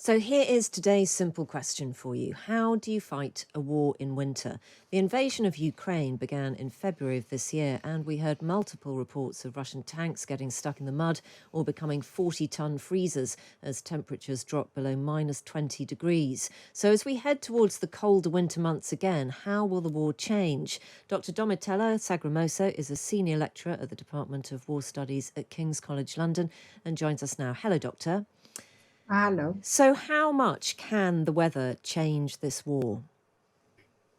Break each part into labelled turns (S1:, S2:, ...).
S1: So here is today's simple question for you. How do you fight a war in winter? The invasion of Ukraine began in February of this year, and we heard multiple reports of Russian tanks getting stuck in the mud or becoming 40-ton freezers as temperatures dropped below minus 20 degrees. So as we head towards the colder winter months again, how will the war change? Dr. Domitella Sagramoso is a senior lecturer at the Department of War Studies at King's College London and joins us now. Hello, Doctor.
S2: Hello.
S1: So how much can the weather change this war?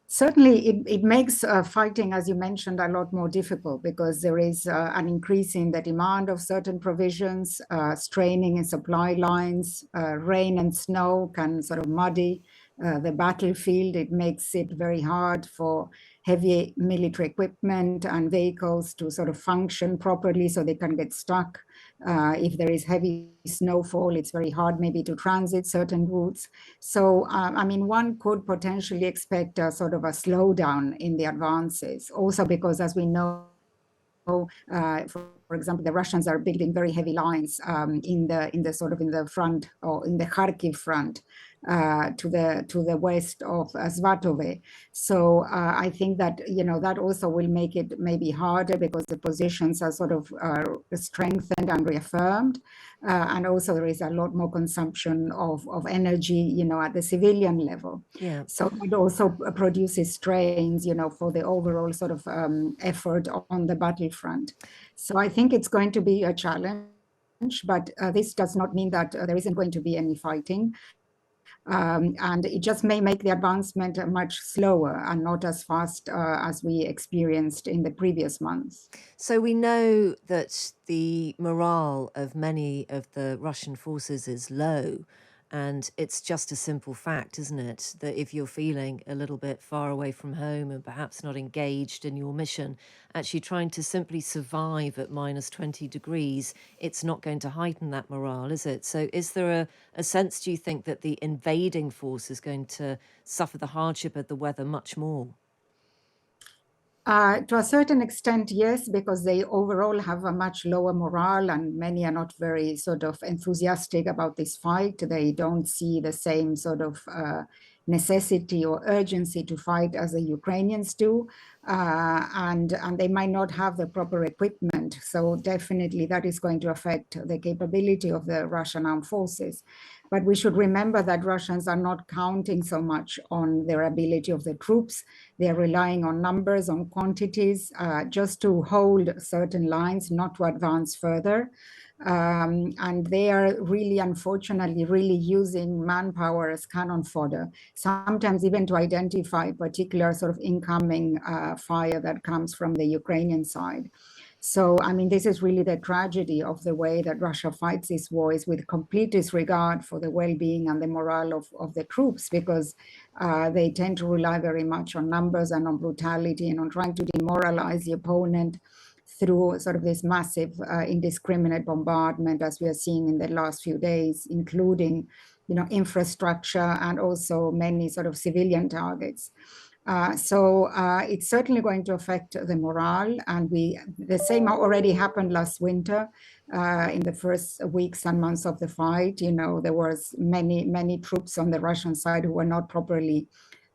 S2: Certainly, it makes fighting, as you mentioned, a lot more difficult because there is an increase in the demand of certain provisions, straining in supply lines, rain and snow can sort of muddy the battlefield. It makes it very hard for heavy military equipment and vehicles to sort of function properly so they can get stuck. If there is heavy snowfall, it's very hard maybe to transit certain routes. So, I mean, one could potentially expect a sort of a slowdown in the advances, also because, as we know, for example, the Russians are building very heavy lines in the front or in the Kharkiv front to the west of Svatove. So I think that that also will make it maybe harder because the positions are sort of strengthened and reaffirmed, and also there is a lot more consumption of energy, at the civilian level.
S1: Yeah.
S2: So it also produces strains, for the overall sort of effort on the battlefront. So I think it's going to be a challenge, but this does not mean that there isn't going to be any fighting. And it just may make the advancement much slower and not as fast as we experienced in the previous months.
S1: So we know that the morale of many of the Russian forces is low. And it's just a simple fact, isn't it, that if you're feeling a little bit far away from home and perhaps not engaged in your mission, actually trying to simply survive at minus 20 degrees, it's not going to heighten that morale, is it? So is there a sense, do you think, that the invading force is going to suffer the hardship of the weather much more?
S2: To a certain extent, yes, because they overall have a much lower morale and many are not very sort of enthusiastic about this fight. They don't see the same sort of necessity or urgency to fight as the Ukrainians do. And they might not have the proper equipment. So definitely that is going to affect the capability of the Russian armed forces. But we should remember that Russians are not counting so much on their ability of the troops. They're relying on numbers, on quantities, just to hold certain lines, not to advance further. And they are really, unfortunately, really using manpower as cannon fodder, sometimes even to identify particular sort of incoming fire that comes from the Ukrainian side. So, I mean, this is really the tragedy of the way that Russia fights this war, is with complete disregard for the well-being and the morale of the troops, because they tend to rely very much on numbers and on brutality and on trying to demoralize the opponent through sort of this massive indiscriminate bombardment, as we are seeing in the last few days, including, infrastructure and also many sort of civilian targets. So it's certainly going to affect the morale, and the same already happened last winter. In the first weeks and months of the fight, there was many troops on the Russian side who were not properly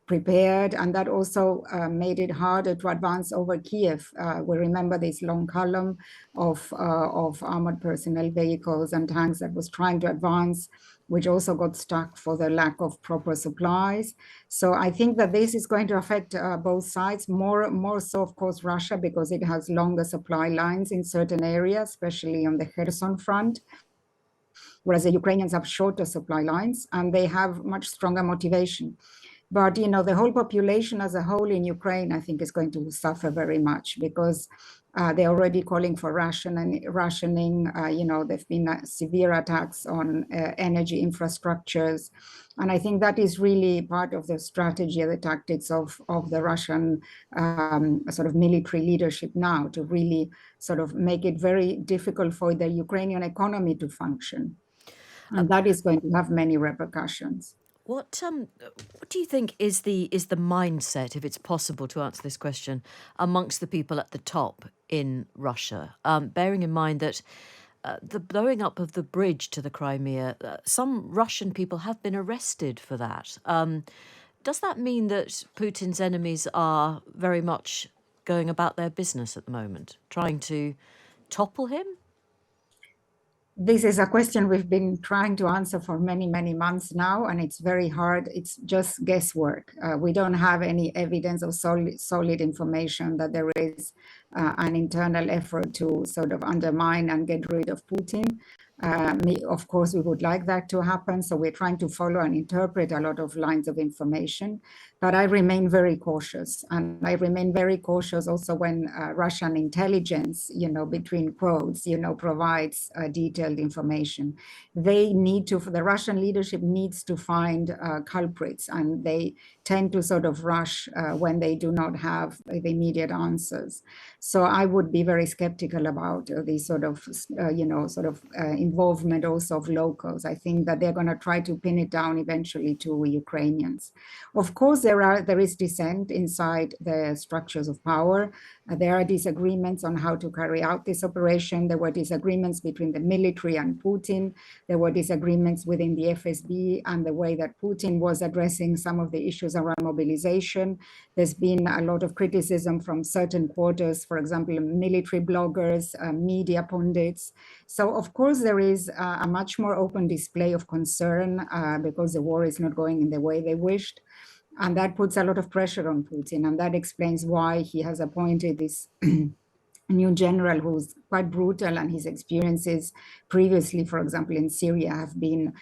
S2: prepared, and that also made it harder to advance over Kiev. We remember this long column of armored personnel vehicles and tanks that was trying to advance, which also got stuck for the lack of proper supplies. So I think that this is going to affect both sides, more so, of course, Russia, because it has longer supply lines in certain areas, especially on the Kherson front, whereas the Ukrainians have shorter supply lines and they have much stronger motivation. But, the whole population as a whole in Ukraine, I think, is going to suffer very much because they're already calling for rationing. There've been severe attacks on energy infrastructures. And I think that is really part of the strategy, the tactics of the Russian sort of military leadership now, to really sort of make it very difficult for the Ukrainian economy to function. And that is going to have many repercussions.
S3: What do you think is the mindset, if it's possible to answer this question, amongst the people at the top in Russia? Bearing in mind that the blowing up of the bridge to the Crimea, some Russian people have been arrested for that. Does that mean that Putin's enemies are very much going about their business at the moment, trying to topple him?
S2: This is a question we've been trying to answer for many, many months now, and it's very hard. It's just guesswork. We don't have any evidence or solid information that there is an internal effort to sort of undermine and get rid of Putin. Of course, we would like that to happen. So we're trying to follow and interpret a lot of lines of information. But I remain very cautious. And I remain very cautious also when Russian intelligence, between quotes, provides detailed information. They need to, the Russian leadership needs to find culprits, and they tend to sort of rush when they do not have the immediate answers. So I would be very skeptical about the sort of, involvement also of locals. I think that they're going to try to pin it down eventually to Ukrainians. Of course, there is dissent inside the structures of power. There are disagreements on how to carry out this operation. There were disagreements between the military and Putin. There were disagreements within the FSB and the way that Putin was addressing some of the issues around mobilization. There's been a lot of criticism from certain quarters, for example, military bloggers, media pundits. So, of course, there is a much more open display of concern because the war is not going in the way they wished. And that puts a lot of pressure on Putin. And that explains why he has appointed this new general who's quite brutal, and his experiences previously, for example, in Syria have been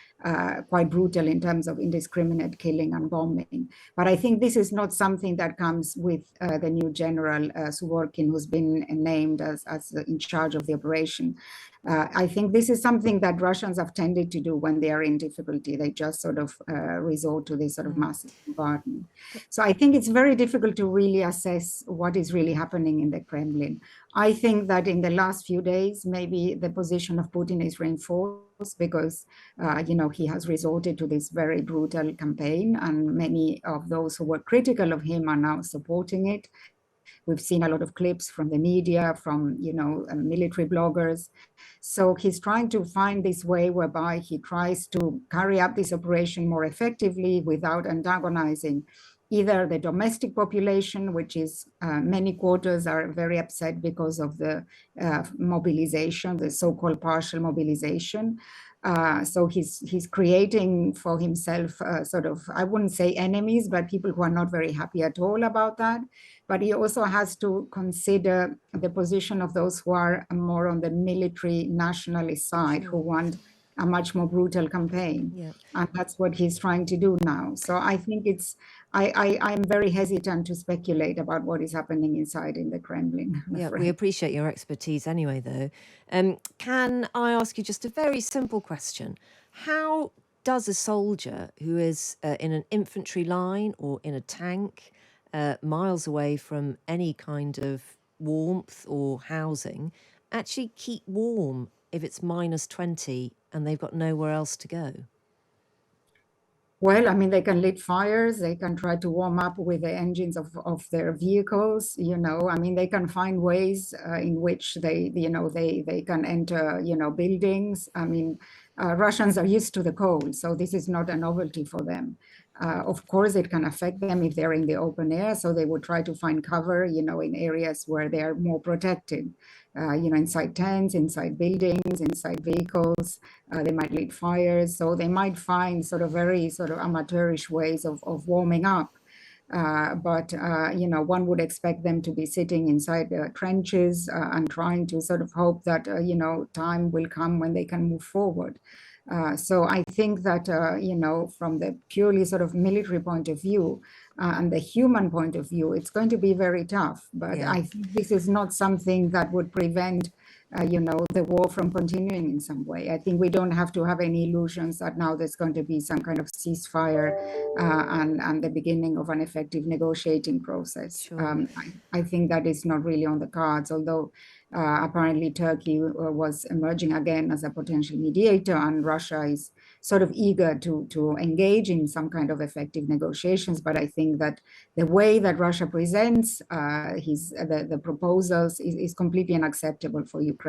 S2: quite brutal in terms of indiscriminate killing and bombing. But I think this is not something that comes with the new general, Suvorkin, who's been named as in charge of the operation. I think this is something that Russians have tended to do when they are in difficulty. They just sort of resort to this sort of massive bombardment. So I think it's very difficult to really assess what is really happening in the Kremlin. I think that in the last few days, maybe the position of Putin is reinforced because, he has resorted to this very brutal campaign, and many of those who were critical of him are now supporting it. We've seen a lot of clips from the media, from, military bloggers. So he's trying to find this way whereby he tries to carry out this operation more effectively without antagonizing either the domestic population, which is many quarters are very upset because of the mobilization, the so-called partial mobilization. So he's creating for himself sort of, I wouldn't say enemies, but people who are not very happy at all about that. But he also has to consider the position of those who are more on the military nationalist side, who want a much more brutal campaign.
S1: Yeah.
S2: And that's what he's trying to do now. So I think I'm very hesitant to speculate about what is happening inside in the Kremlin.
S1: Yeah, we appreciate your expertise anyway, though. Can I ask you just a very simple question? How does a soldier who is in an infantry line or in a tank, miles away from any kind of warmth or housing, actually keep warm if it's minus 20 and they've got nowhere else to go?
S2: Well, I mean, they can lit fires. They can try to warm up with the engines of their vehicles. I mean, they can find ways in which they can enter, buildings. I mean, Russians are used to the cold, so this is not a novelty for them. Of course, it can affect them if they're in the open air, so they would try to find cover, in areas where they are more protected. Inside tents, inside buildings, inside vehicles. They might lit fires, so they might find sort of very sort of amateurish ways of warming up. But one would expect them to be sitting inside the trenches and trying to sort of hope that, time will come when they can move forward. So I think that, from the purely sort of military point of view and the human point of view, it's going to be very tough. But
S1: Yeah.
S2: I think this is not something that would prevent, the war from continuing in some way. I think we don't have to have any illusions that now there's going to be some kind of ceasefire and the beginning of an effective negotiating process.
S1: Sure.
S2: I think that is not really on the cards, although apparently Turkey was emerging again as a potential mediator, and Russia is sort of eager to engage in some kind of effective negotiations. But I think that the way that Russia presents the proposals is completely unacceptable for Ukraine.